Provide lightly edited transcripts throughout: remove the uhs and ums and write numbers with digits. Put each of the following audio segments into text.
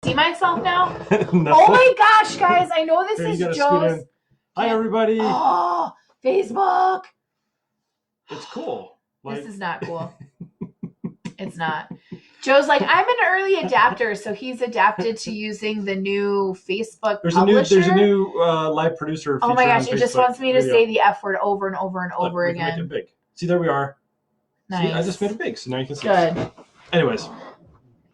see myself now? No. Oh my gosh, guys. I know this is Joe's. Hi, everybody. Oh, Facebook. It's cool. This is not cool. It's not. Joe's like, I'm an early adapter, so he's adapted to using the new Facebook publisher. There's a new live producer feature. Oh my gosh, it just wants me to say the F word over and over and over again. Make it big. See, there we are. Nice. See, I just made it big, so now you can see. Good. Anyways.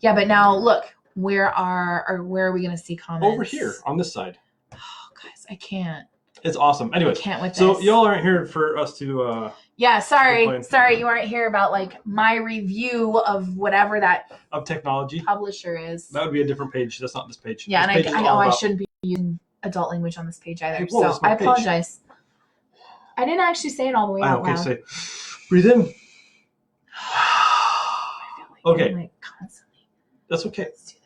Yeah, but now look, where are we going to see comments? Over here on this side. Oh, guys, I can't. It's awesome. Anyways, I can't with so this. y'all aren't here for us to. Yeah, sorry, you aren't here about like my review of whatever that of technology publisher is. That would be a different page. That's not this page. Yeah, this and I shouldn't be using adult language on this page either. So I apologize. I didn't actually say it all the way out loud. Okay, say, breathe in. Okay. I'm like constantly. That's okay. Let's do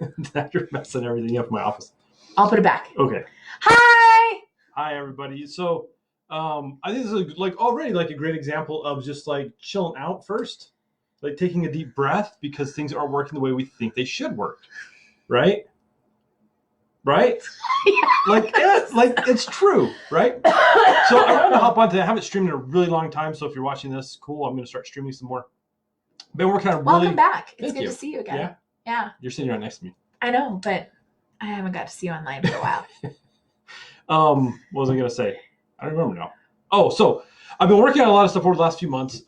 this. Now you're messing everything up in my office. I'll put it back. Okay. Hi, everybody. So, I think this is already a great example of just chilling out first, taking a deep breath because things aren't working the way we think they should work, right? Right? It's true, right? So I want to hop on to. I haven't streamed in a really long time, so if you're watching this, cool. I'm going to start streaming some more. Been working on Welcome back. It's good to see you again. Yeah. You're sitting right next to me. I know, but I haven't got to see you online for a while. What was I gonna say? I don't remember now. Oh, so I've been working on a lot of stuff over the last few months.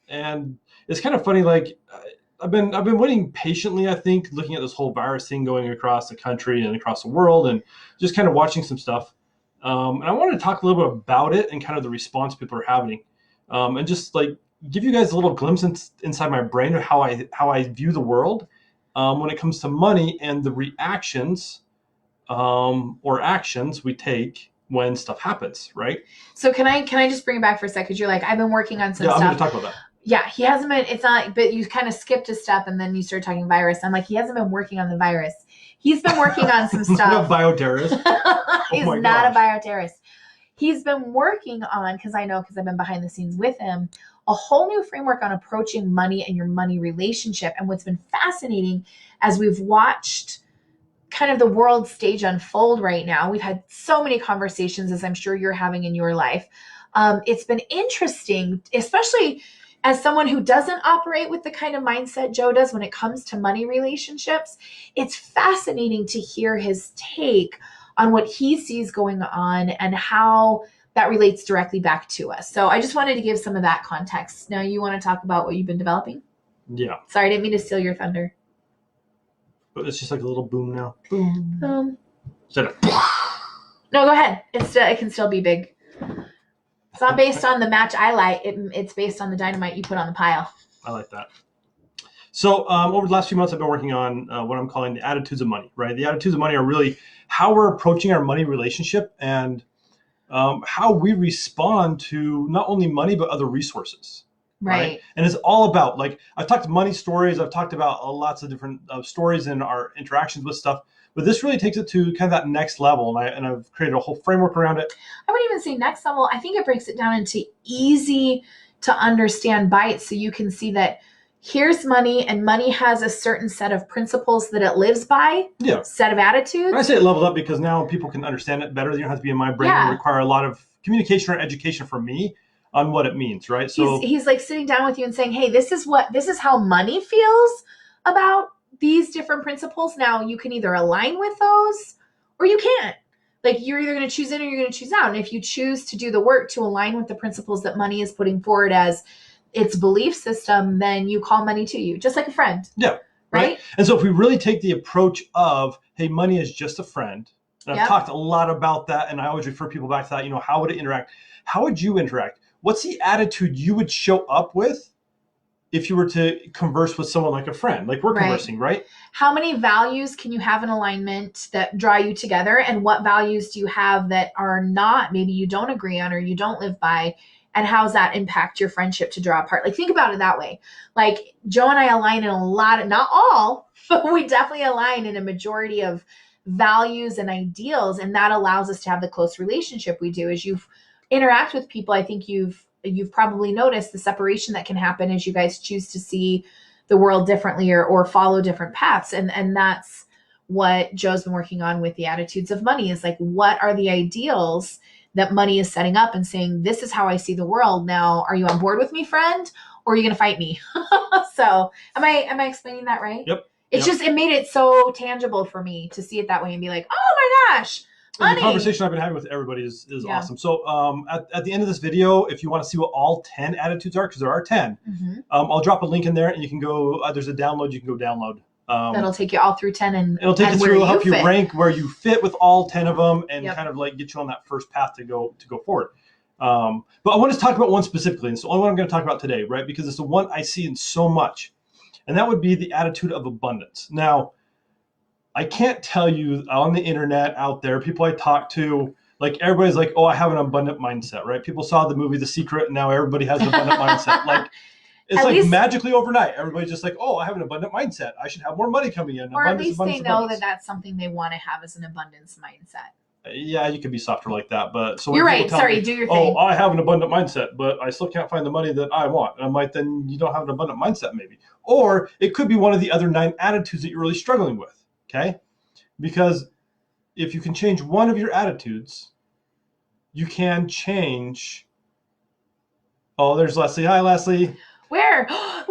And it's kind of funny. I've been waiting patiently, I think, looking at this whole virus thing going across the country and across the world, and just kind of watching some stuff. And I wanted to talk a little bit about it and kind of the response people are having, and just give you guys a little glimpse inside my brain of how I view the world when it comes to money and the reactions or actions we take when stuff happens, right? So can I just bring it back for a second? Because you're like, I've been working on some stuff. Yeah, I'm going to talk about that. Yeah, he hasn't been, it's not, but you kind of skipped a step and then you started talking virus. I'm like, he hasn't been working on the virus. He's been working on some stuff. Not a bioterrorist. He's not a bioterrorist. He's been working on, because I've been behind the scenes with him, a whole new framework on approaching money and your money relationship. And what's been fascinating as we've watched kind of the world stage unfold right now, we've had so many conversations, as I'm sure you're having in your life. It's been interesting, especially as someone who doesn't operate with the kind of mindset Joe does when it comes to money relationships. It's fascinating to hear his take on what he sees going on and how that relates directly back to us. So I just wanted to give some of that context. Now you want to talk about what you've been developing? Yeah. Sorry, I didn't mean to steal your thunder. But it's just like a little boom now. Boom. Shut up. No, go ahead. It can still be big. It's not based on the match I light. It's based on the dynamite you put on the pile. I like that. So over the last few months, I've been working on what I'm calling the attitudes of money, right? The attitudes of money are really how we're approaching our money relationship and how we respond to not only money, but other resources. Right. And it's all about, I've talked money stories. I've talked about lots of different stories in our interactions with stuff. But this really takes it to kind of that next level. And I've created a whole framework around it. I wouldn't even say next level. I think it breaks it down into easy to understand bites. So you can see that here's money, and money has a certain set of principles that it lives by, set of attitudes. And I say it leveled up because now people can understand it better. You don't have to be in my brain. It require a lot of communication or education from me on what it means, right? So he's like sitting down with you and saying, hey, this is how money feels about these different principles. Now you can either align with those or you can't. You're either going to choose in or you're going to choose out. And if you choose to do the work to align with the principles that money is putting forward as its belief system, then you call money to you, just like a friend. Yeah. Right. And so if we really take the approach of, hey, money is just a friend. And I've talked a lot about that. And I always refer people back to that, how would it interact? How would you interact? What's the attitude you would show up with if you were to converse with someone like a friend, like we're conversing, right? How many values can you have in alignment that draw you together? And what values do you have that are not, maybe you don't agree on or you don't live by? And how does that impact your friendship to draw apart? Think about it that way. Joe and I align in a lot of, not all, but we definitely align in a majority of values and ideals. And that allows us to have the close relationship we do. As you've interact with people, I think you've probably noticed the separation that can happen as you guys choose to see the world differently or follow different paths. And that's what Joe's been working on with the attitudes of money is like, what are the ideals that money is setting up and saying, this is how I see the world. Now, are you on board with me, friend? Or are you going to fight me? So am I explaining that right? Yep. It's just, it made it so tangible for me to see it that way and be like, oh my gosh, money. The conversation I've been having with everybody is awesome. So at the end of this video, if you want to see what all 10 attitudes are, because there are 10, I'll drop a link in there and you can go, there's a download, you can go download. That'll take you all through 10 and it'll take you through, help you rank where you fit with all 10 of them and Yep. kind of like get you on that first path to go forward. But I want to talk about one specifically, and it's the only one I'm going to talk about today, right? Because it's the one I see in so much, and that would be the attitude of abundance. Now, I can't tell you on the internet out there, people I talk to, like everybody's like, oh, I have an abundant mindset, right? People saw the movie The Secret, and now everybody has an abundant mindset. Like, it's at like least, magically overnight. Everybody's just like, oh, I have an abundant mindset. I should have more money coming in. Or at least they know that that's something they want to have as an abundance mindset. Yeah, you can be softer like that, but so you're right. Sorry, do your thing. Oh, I have an abundant mindset, but I still can't find the money that I want. And I'm like, then you don't have an abundant mindset, maybe. Or it could be one of the other 9 attitudes that you're really struggling with. Okay, because if you can change one of your attitudes, you can change. Oh, there's Leslie. Hi, Leslie. Where? Leslie!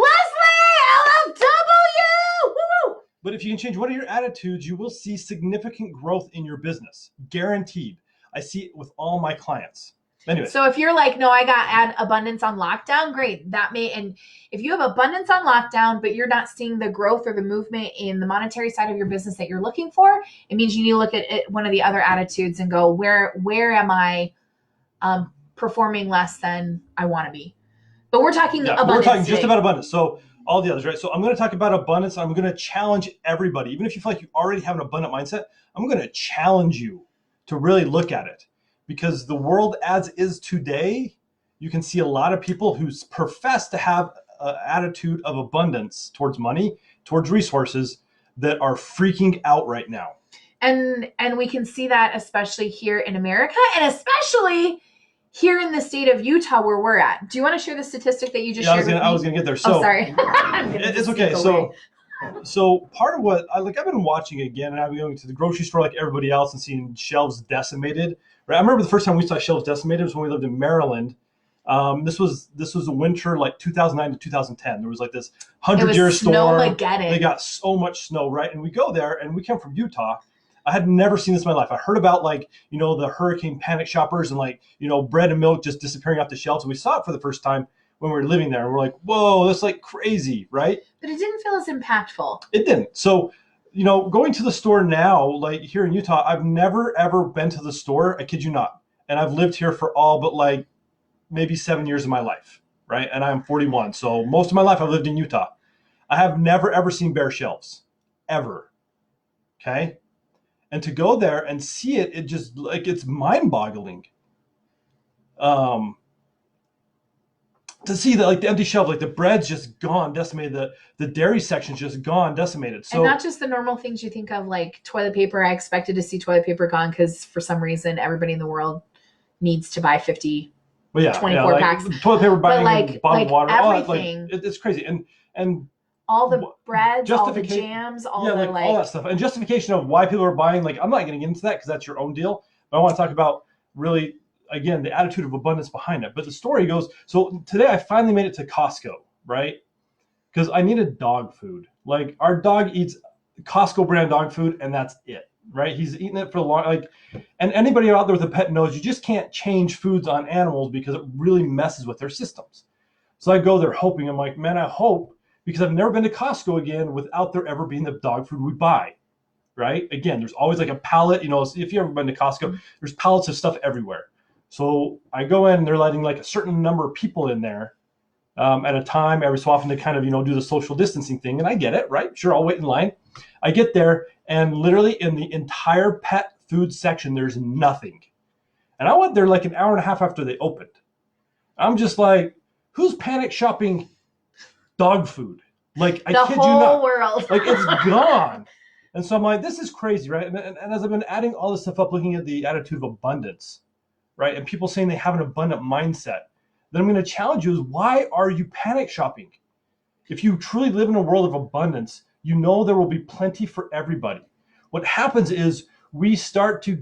LFW! Woo! But if you can change one of your attitudes, you will see significant growth in your business. Guaranteed. I see it with all my clients. Anyway. So if you're like, no, I got abundance on lockdown, great. And if you have abundance on lockdown, but you're not seeing the growth or the movement in the monetary side of your business that you're looking for, it means you need to look at one of the other attitudes and go, where am I performing less than I want to be? But we're talking abundance. We're talking just about abundance. So all the others, right? So I'm going to talk about abundance. I'm going to challenge everybody. Even if you feel like you already have an abundant mindset, I'm going to challenge you to really look at it. Because the world as is today, you can see a lot of people who profess to have an attitude of abundance towards money, towards resources, that are freaking out right now. And we can see that especially here in America, and especially here in the state of Utah where we're at. Do you want to share the statistic that you just shared with me? I was going to get there. So, sorry. It's okay. So part of what I've been watching again, and I've been going to the grocery store like everybody else and seeing shelves decimated. Right? I remember the first time we saw shelves decimated was when we lived in Maryland. This was the winter like 2009 to 2010. There was like this 100-year storm. They got so much snow, right? And we go there, and we come from Utah. I had never seen this in my life. I heard about the hurricane panic shoppers and bread and milk just disappearing off the shelves. And we saw it for the first time when we were living there. And we're like, whoa, that's like crazy, right? But it didn't feel as impactful. It didn't. So, going to the store now, like here in Utah, I've never, ever been to the store. I kid you not. And I've lived here for all but like maybe 7 years of my life, right? And I'm 41. So most of my life I've lived in Utah. I have never, ever seen bare shelves, ever. Okay? And to go there and see it, it just like it's mind-boggling. To see that the empty shelf, like the bread's just gone, decimated. The dairy section's just gone, decimated. So, and not just the normal things you think of, like toilet paper. I expected to see toilet paper gone because for some reason everybody in the world needs to buy 24 packs. Toilet paper, buying bottled water, everything. It's crazy. And all the breads, all the jams, all that stuff. And justification of why people are buying, I'm not going to get into that because that's your own deal. But I want to talk about really, again, the attitude of abundance behind it. But the story goes, so today I finally made it to Costco, right? Because I needed dog food. Like our dog eats Costco brand dog food and that's it, right? He's eaten it for a long, and anybody out there with a pet knows you just can't change foods on animals because it really messes with their systems. So I go there hoping, I'm like, man, I hope, because I've never been to Costco again without there ever being the dog food we buy, right? Again, there's always like a pallet, if you've ever been to Costco, there's pallets of stuff everywhere. So I go in and they're letting like a certain number of people in there at a time, every so often to kind of, do the social distancing thing. And I get it, right? Sure, I'll wait in line. I get there and literally in the entire pet food section, there's nothing. And I went there like an hour and a half after they opened. I'm just like, who's panic shopping dog food? Like, I kid you not. The whole world. Like, it's gone. And so I'm like, this is crazy, right? And as I've been adding all this stuff up, looking at the attitude of abundance, right? And people saying they have an abundant mindset, then I'm going to challenge you is, why are you panic shopping? If you truly live in a world of abundance, you know there will be plenty for everybody. what happens is we start to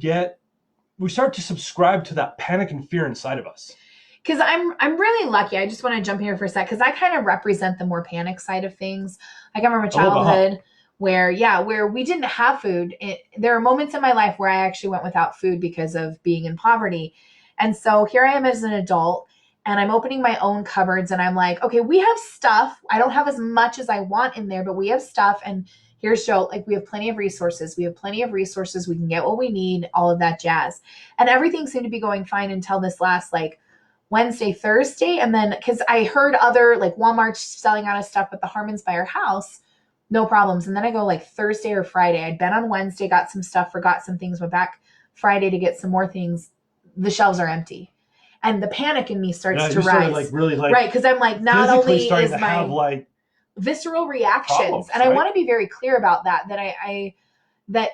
subscribe to that panic and fear inside of us. Because I'm really lucky. I just want to jump here for a sec because I kind of represent the more panic side of things. I come from a childhood where we didn't have food. There are moments in my life where I actually went without food because of being in poverty. And so here I am as an adult and I'm opening my own cupboards and I'm like, okay, we have stuff. I don't have as much as I want in there, but we have stuff. And here's Joe, like we have plenty of resources. We can get what we need, all of that jazz. And everything seemed to be going fine until this last like Wednesday, Thursday. And then because I heard other like Walmart selling out of stuff at the Harmons by our house, no problems. And then I go like Thursday or Friday. I'd been on Wednesday, got some stuff, forgot some things, went back Friday to get some more things. The shelves are empty. And the panic in me starts to rise. Like really like right. Because I'm like, not only is my have like visceral reactions. problems, and I want to be very clear about that that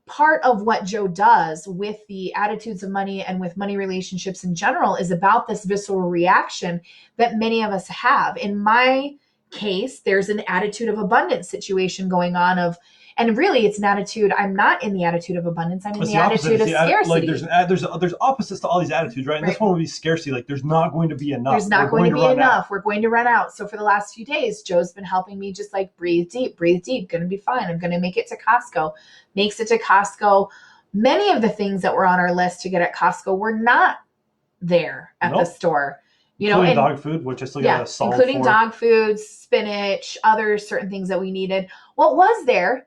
part of what Joe does with the attitudes of money and with money relationships in general is about this visceral reaction that many of us have. In my case, there's an attitude of abundance situation going on and really it's an attitude. I'm not in the attitude of abundance. I'm in the attitude of scarcity. Like there's opposites to all these attitudes, right? And this one would be scarcity. Like there's not going to be enough. There's not going to be enough. We're going to run out. So for the last few days, Joe's been helping me just like breathe deep, going to be fine. I'm going to make it to Costco. Makes it to Costco. Many of the things that were on our list to get at Costco were not there at the store. Including dog food, which I still got a solid including dog food, spinach, other certain things that we needed. What was there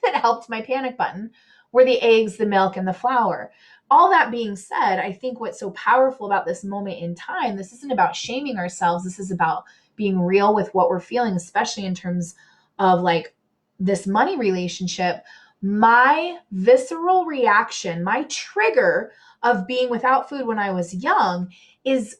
that helped my panic button were the eggs, the milk, and the flour. All that being said, I think what's so powerful about this moment in time, this isn't about shaming ourselves. This is about being real with what we're feeling, especially in terms of like this money relationship. My visceral reaction, my trigger of being without food when I was young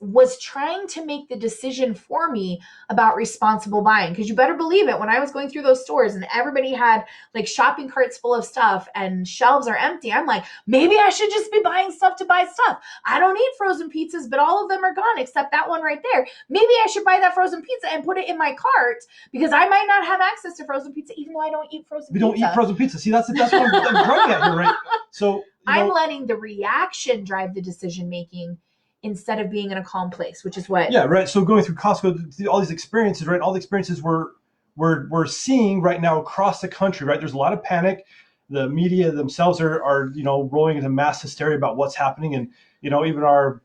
was trying to make the decision for me about responsible buying. Because you better believe it, when I was going through those stores and everybody had like shopping carts full of stuff and shelves are empty, I'm like, maybe I should just be buying stuff to buy stuff. I don't eat frozen pizzas, but all of them are gone except that one right there. Maybe I should buy that frozen pizza and put it in my cart because I might not have access to frozen pizza, even though I don't eat frozen pizza. We don't eat frozen pizza. See, that's what I'm driving at here, right? So I'm letting the reaction drive the decision making instead of being in a calm place, which is what. Yeah, right. So going through Costco, all these experiences, right? All the experiences we're seeing right now across the country, right? There's a lot of panic. The media themselves are rolling into mass hysteria about what's happening, and even our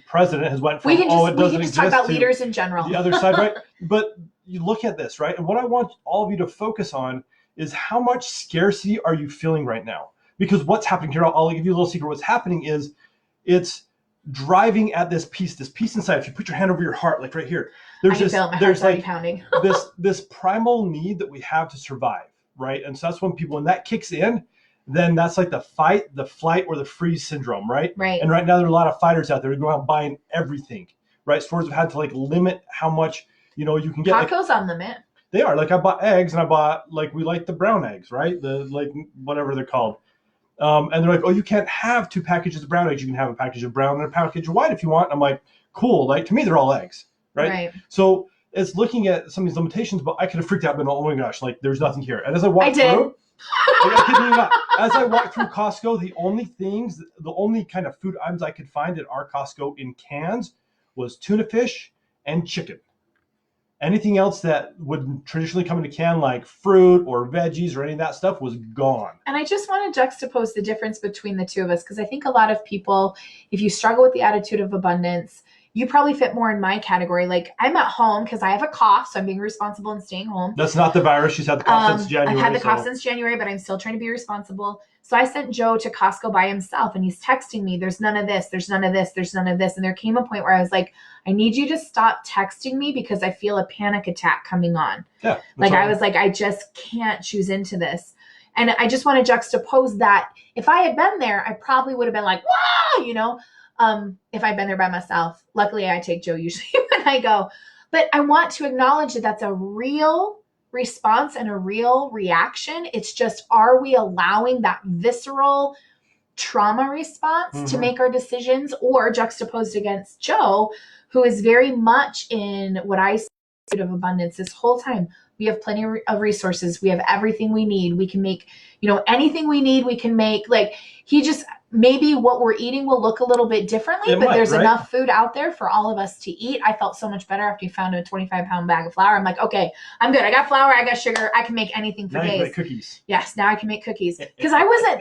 president has went from we can just talk about leaders in general. The other side, right? But you look at this, right? And what I want all of you to focus on is how much scarcity are you feeling right now? Because what's happening here, I'll give you a little secret. What's happening is it's driving at this piece inside. If you put your hand over your heart, like right here, there's like pounding. this primal need that we have to survive, right? And so that's when that kicks in, then that's like the fight, the flight, or the freeze syndrome, right? Right. And right now there are a lot of fighters out there who go out buying everything, right? Stores have had to like limit how much you can get. Costco's on limit. They are. Like I bought eggs, and I bought we like the brown eggs, right? The like whatever they're called. And they're like, oh, you can't have 2 packages of brown eggs. You can have a package of brown and a package of white if you want. And I'm like, cool. Like, to me, they're all eggs, right? So it's looking at some of these limitations, but I could have freaked out and been, oh my gosh, like there's nothing here. And as I walked through, as I walked through Costco, the only kind of food items I could find at our Costco in cans was tuna fish and chicken. Anything else that would traditionally come in a can, like fruit or veggies or any of that stuff, was gone. And I just want to juxtapose the difference between the two of us, because I think a lot of people, if you struggle with the attitude of abundance, you probably fit more in my category. Like, I'm at home because I have a cough, so I'm being responsible and staying home. That's not the virus. She's had the cough since January. I've had the cough since January, but I'm still trying to be responsible. So I sent Joe to Costco by himself, and he's texting me, there's none of this, there's none of this, there's none of this. And there came a point where I was like, I need you to stop texting me because I feel a panic attack coming on. Yeah. Like, I was like, I just can't choose into this. And I just want to juxtapose that. If I had been there, I probably would have been like, wow, if I'd been there by myself. Luckily, I take Joe usually when I go. But I want to acknowledge that that's a real response and a real reaction. It's just, are we allowing that visceral trauma response to make our decisions, or juxtaposed against Joe, who is very much in what I of abundance this whole time. We have plenty of resources. We have everything we need. We can make, anything we need, we can make. Like, he just, maybe what we're eating will look a little bit differently, but there's enough food out there for all of us to eat. I felt so much better after we found a 25-pound bag of flour. I'm like, okay, I'm good. I got flour. I got sugar. I can make anything for days. Now you can make cookies. Yes, now I can make cookies. Because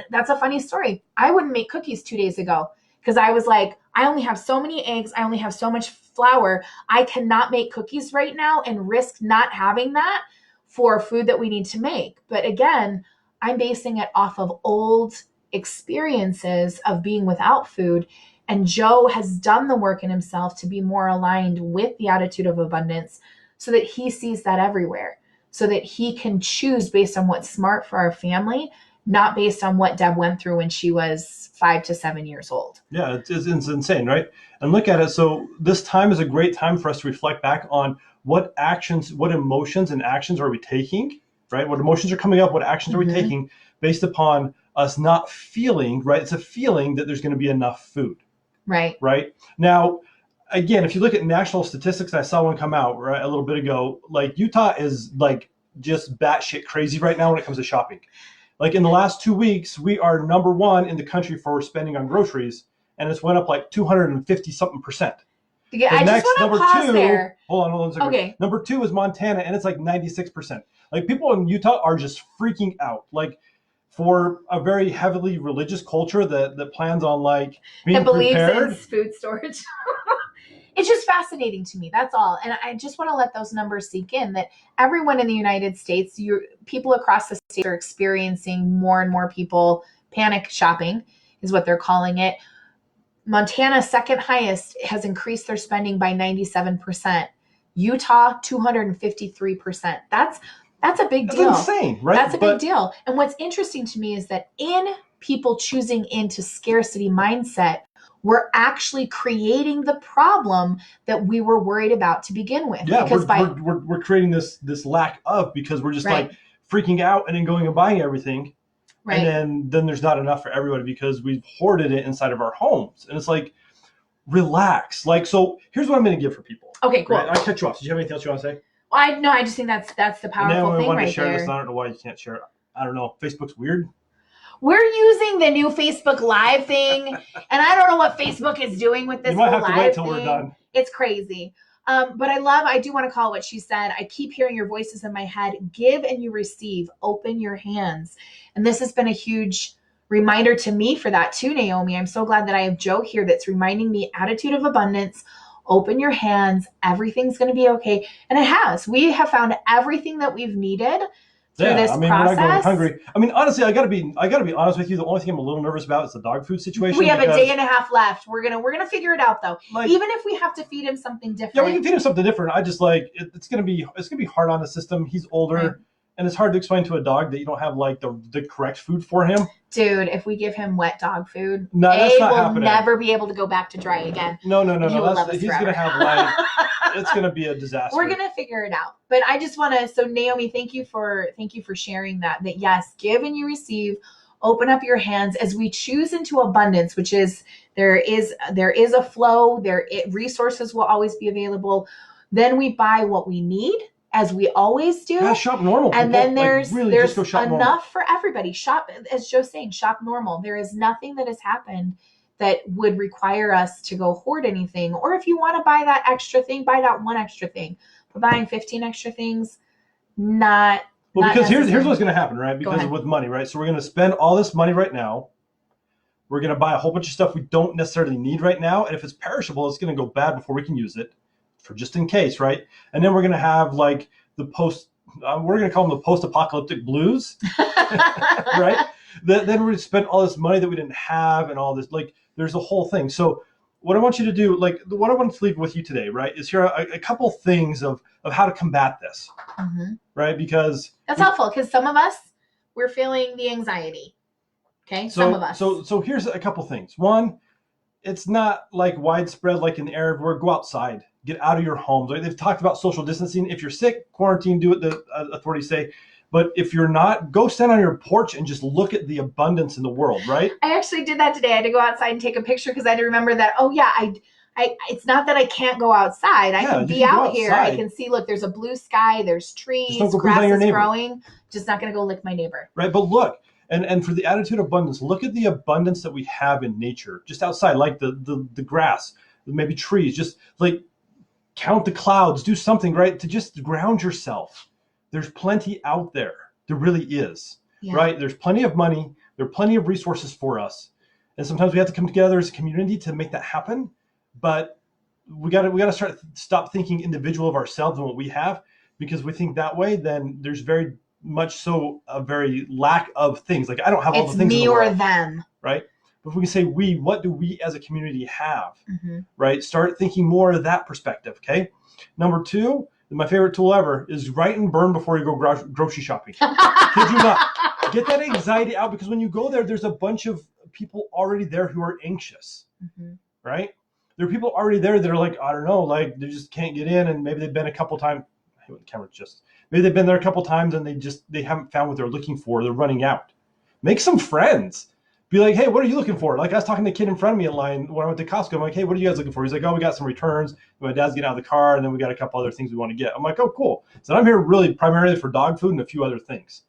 that's a funny story. I wouldn't make cookies 2 days ago because I was like, I only have so many eggs. I only have so much flour. I cannot make cookies right now and risk not having that for food that we need to make. But again, I'm basing it off of old experiences of being without food. And Joe has done the work in himself to be more aligned with the attitude of abundance so that he sees that everywhere, so that he can choose based on what's smart for our family, not based on what Deb went through when she was 5 to 7 years old. Yeah, it's insane, right? And look at it. So this time is a great time for us to reflect back on what actions, what emotions and actions are we taking, right? What emotions are coming up, what actions are we taking based upon us not feeling, right? It's a feeling that there's going to be enough food. Right. Right. Now, again, if you look at national statistics, I saw one come out a little bit ago, like Utah is like just batshit crazy right now when it comes to shopping. Like in the last 2 weeks, we are #1 in the country for spending on groceries, and it's went up like 250 something %. Yeah, I just want to pause there. Hold on a second. Okay. #2 is Montana, and it's like 96%. Like people in Utah are just freaking out. Like for a very heavily religious culture that plans on like being prepared. In food storage. It's just fascinating to me. That's all. And I just want to let those numbers sink in that everyone in the United States, people across the state are experiencing more and more people panic shopping is what they're calling it. Montana, second highest, has increased their spending by 97%. Utah, 253%. That's a big deal. That's insane, right? That's a big deal. And what's interesting to me is that in people choosing into scarcity mindset, we're actually creating the problem that we were worried about to begin with. Yeah, because we're creating this lack of, because we're just like freaking out and then going and buying everything. Right. And then there's not enough for everybody because we've hoarded it inside of our homes. And it's like, relax. Like, so here's what I'm going to give for people. Okay, cool. Right? I cut you off. Did you have anything else you want to say? Well, I just think that's the powerful thing right share there. This, I don't know why you can't share it. I don't know. Facebook's weird. We're using the new Facebook Live thing, and I don't know what Facebook is doing with this. You might have to wait till we're done. It's crazy. But I do want to call what she said. I keep hearing your voices in my head. Give and you receive. Open your hands. And this has been a huge reminder to me for that too, Naomi. I'm so glad that I have Joe here that's reminding me attitude of abundance. Open your hands. Everything's going to be okay. And it has. We have found everything that we've needed through this process. We're not going hungry. I mean, honestly, I gotta be honest with you. The only thing I'm a little nervous about is the dog food situation. We have a day and a half left. We're gonna figure it out though. Like, even if we have to feed him something different. Yeah, we can feed him something different. I just like it's gonna be hard on the system. He's older. Right. And it's hard to explain to a dog that you don't have like the correct food for him. Dude, if we give him wet dog food, that's not will happening. Never be able to go back to dry again. No. He's gonna have like it's gonna be a disaster. We're gonna figure it out. But I just want to. So Naomi, thank you for sharing that. That yes, give and you receive. Open up your hands as we choose into abundance, which is there is a flow. Resources will always be available. Then we buy what we need, as we always do. Yeah, shop normal. And then there's enough normal for everybody. Shop, as Joe's saying, shop normal. There is nothing that has happened that would require us to go hoard anything. Or if you want to buy that extra thing, buy that one extra thing. But buying 15 extra things, not. Well, because here's what's going to happen, right? Because with money, right? So we're going to spend all this money right now. We're going to buy a whole bunch of stuff we don't necessarily need right now. And if it's perishable, it's going to go bad before we can use it. For just in case, right? And then we're going to have like we're going to call them the post-apocalyptic blues, right? Then we're going to spend all this money that we didn't have and all this, like there's a whole thing. So what I want you to do, like what I want to leave with you today, right, is here a couple things of how to combat this, right? Because that's helpful because some of us, we're feeling the anxiety, okay? Some of us. So here's a couple things. One, it's not like widespread like in the area where go outside. Get out of your homes. Like they've talked about social distancing. If you're sick, quarantine, do what the authorities say. But if you're not, go stand on your porch and just look at the abundance in the world, right? I actually did that today. I had to go outside and take a picture because I had to remember that, oh yeah, it's not that I can't go outside. I Yeah, can you be can go out here. I outside. can see, look, there's a blue sky, there's Just don't trees, go breathe on grass your is neighbor. growing. Just not going to go lick my neighbor. Right, but look, and for the attitude of abundance, look at the abundance that we have in nature, just outside, like the grass, maybe trees. Just like count the clouds, do something, right, to just ground yourself. There's plenty out there. There really is, Yeah. right? There's plenty of money. There are plenty of resources for us, and sometimes we have to come together as a community to make that happen. But we got to stop thinking individual of ourselves and what we have, because we think that way, then there's very much so a very lack of things. Like, I don't have all the things in It's the me or world, them. right? But if we can say we, what do we as a community have, Mm-hmm. right? Start thinking more of that perspective, okay? Number 2, my favorite tool ever is write and burn before you go grocery shopping. Kid you not. Get that anxiety out, because when you go there, there's a bunch of people already there who are anxious, Mm-hmm. right? There are people already there that are like, I don't know, like they just can't get in, and maybe they've been a couple times. The camera just maybe they've been there a couple times and they haven't found what they're looking for. They're running out. Make some friends. Be like, hey, what are you looking for? Like, I was talking to a kid in front of me in line when I went to Costco. I'm like, hey, what are you guys looking for? He's like, oh, we got some returns. My dad's getting out of the car, and then we got a couple other things we want to get. I'm like, oh, cool. So I'm here really primarily for dog food and a few other things,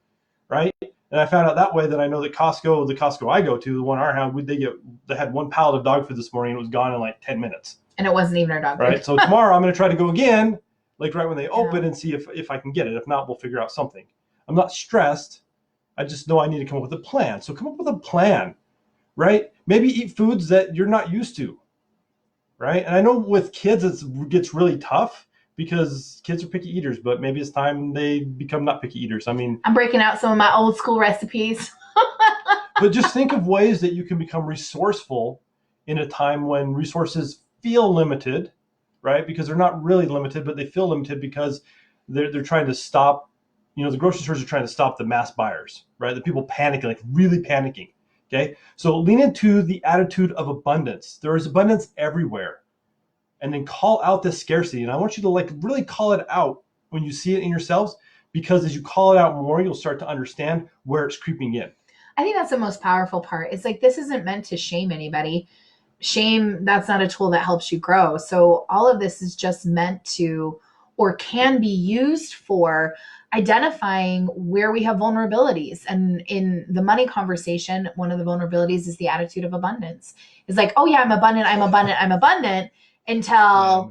right? And I found out that way that I know that the Costco I go to, the one our house, they had one pallet of dog food this morning, and it was gone in like 10 minutes. And it wasn't even our dog food. Right. So tomorrow I'm going to try to go again, like right when they open, and see if I can get it. If not, we'll figure out something. I'm not stressed. I just know I need to come up with a plan. So come up with a plan, right? Maybe eat foods that you're not used to, right? And I know with kids it gets really tough because kids are picky eaters, but maybe it's time they become not picky eaters. I mean, I'm breaking out some of my old school recipes. But just think of ways that you can become resourceful in a time when resources feel limited, right? Because they're not really limited, but they feel limited because they're trying to stop, the grocery stores are trying to stop the mass buyers, right? The people panicking, like really panicking. Okay. So lean into the attitude of abundance. There is abundance everywhere. And then call out this scarcity. And I want you to really call it out when you see it in yourselves, because as you call it out more, you'll start to understand where it's creeping in. I think that's the most powerful part. It's like, this isn't meant to shame anybody. Shame, that's not a tool that helps you grow. So all of this is just meant to, or can be used for, identifying where we have vulnerabilities. And in the money conversation, one of the vulnerabilities is the attitude of abundance. It's like, oh yeah, I'm abundant until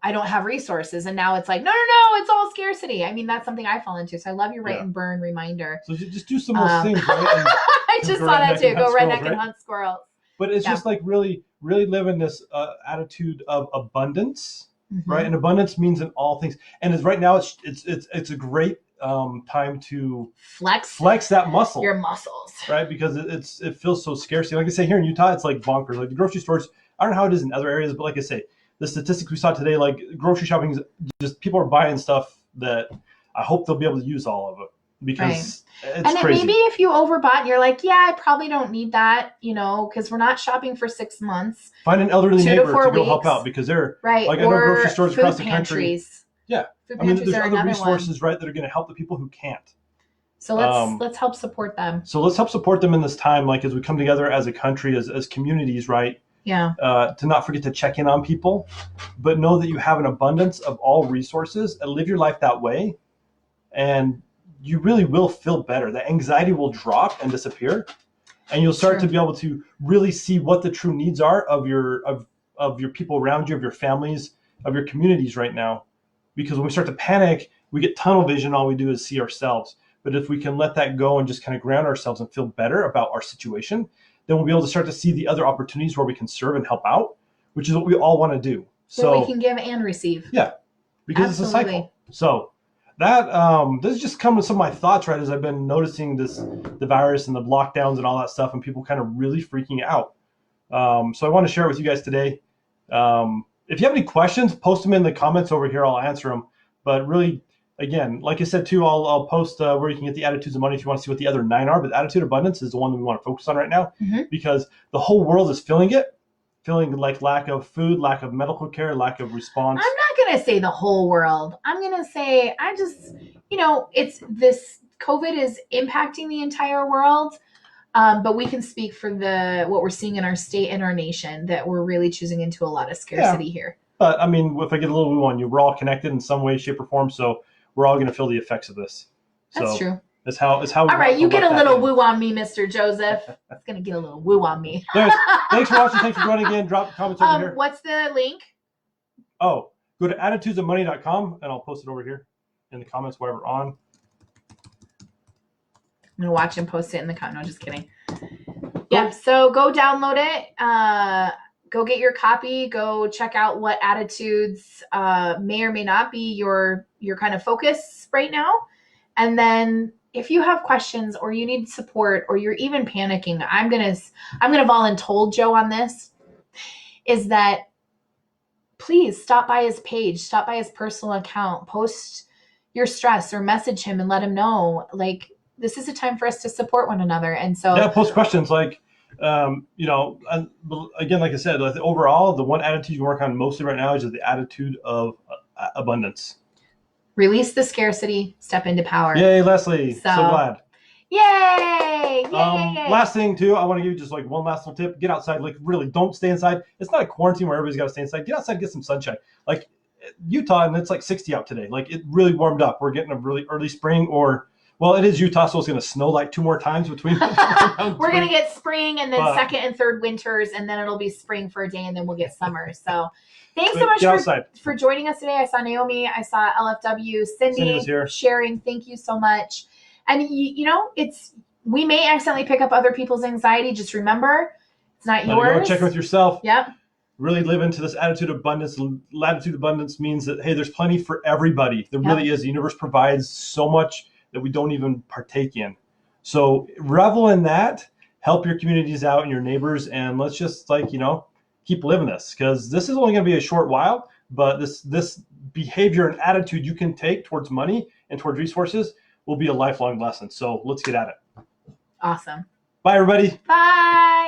I don't have resources. And now it's like, no, it's all scarcity. I mean, that's something I fall into. So I love your write and burn reminder. So just do some of those things, right? I just saw that too. Go redneck and hunt squirrels. But it's just like really, really live in this attitude of abundance, right? And abundance means in all things. And it's right now, it's a great time to flex that muscle, your muscles, right? Because it feels so scarce. Like I say, here in Utah, it's like bonkers. Like the grocery stores, I don't know how it is in other areas, but like I say, the statistics we saw today, like grocery shopping is just, people are buying stuff that I hope they'll be able to use all of it, because it's crazy. Maybe if you overbought, you're like, yeah, I probably don't need that, because we're not shopping for 6 months. Find an elderly neighbor to go help out, because they're right. Like, I know grocery stores across the country. Yeah, I mean, there's other resources, right, that are going to help the people who can't. So let's help support them. So let's help support them in this time, like as we come together as a country, as communities, right? Yeah. To not forget to check in on people, but know that you have an abundance of all resources, and live your life that way, and you really will feel better. The anxiety will drop and disappear, and you'll start to be able to really see what the true needs are of your people around you, of your families, of your communities right now. Because when we start to panic, we get tunnel vision. All we do is see ourselves. But if we can let that go and just kind of ground ourselves and feel better about our situation, then we'll be able to start to see the other opportunities where we can serve and help out, which is what we all want to do. So we can give and receive. Yeah, because It's a cycle. So that this is just come with some of my thoughts, right, as I've been noticing the virus and the lockdowns and all that stuff, and people kind of really freaking out. So I want to share it with you guys today. If you have any questions, post them in the comments over here. I'll answer them. But really, again, like I said too, I'll post where you can get the attitudes of money if you want to see what the other 9 are. But the attitude of abundance is the one that we want to focus on right now, because the whole world is feeling like lack of food, lack of medical care, lack of response. I'm not going to say the whole world. I'm going to say, it's this COVID is impacting the entire world. But we can speak for what we're seeing in our state and our nation, that we're really choosing into a lot of scarcity here. But I mean, if I get a little woo on you, we're all connected in some way, shape, or form. So we're all going to feel the effects of this. That's true. It's how. All right, you get a little woo on me, Mr. Joseph. It's going to get a little woo on me. Anyways, thanks for watching. Thanks for joining again. Drop comments over here. What's the link? Oh, go to attitudesofmoney.com and I'll post it over here in the comments while we're on. I'm going to watch and post it in the comment. No, just kidding. Yeah, so go download it. Go get your copy. Go check out what attitudes may or may not be your kind of focus right now. And then if you have questions or you need support or you're even panicking, I'm gonna voluntold Joe on this, is that please stop by his page, stop by his personal account, post your stress or message him and let him know, like, this is a time for us to support one another. And so post questions like, you know, again, like I said, overall, the one attitude you work on mostly right now is the attitude of abundance. Release the scarcity, step into power. Yay, Leslie. So glad. Yay! Yay! Last thing too, I want to give you just like one last little tip. Get outside. Like, really, don't stay inside. It's not a quarantine where everybody's got to stay inside. Get outside, get some sunshine. Like Utah, and it's like 60 out today. Like, it really warmed up. We're getting a really early spring, or well, it is Utah, so it's going to snow like 2 more times between. We're going to get spring and then second and third winters, and then it'll be spring for a day, and then we'll get summer. So thanks so much for joining us today. I saw Naomi. I saw LFW. Cindy was here. Sharing. Thank you so much. And, you know, we may accidentally pick up other people's anxiety. Just remember, it's not yours. Check with yourself. Yep. Really live into this attitude of abundance. Latitude of abundance means that, hey, there's plenty for everybody. There really is. The universe provides so much that we don't even partake in. So revel in that. Help your communities out and your neighbors. And let's just, like, you know, keep living this, because this is only going to be a short while. But this behavior and attitude you can take towards money and towards resources will be a lifelong lesson. So let's get at it. Awesome. Bye, everybody. Bye.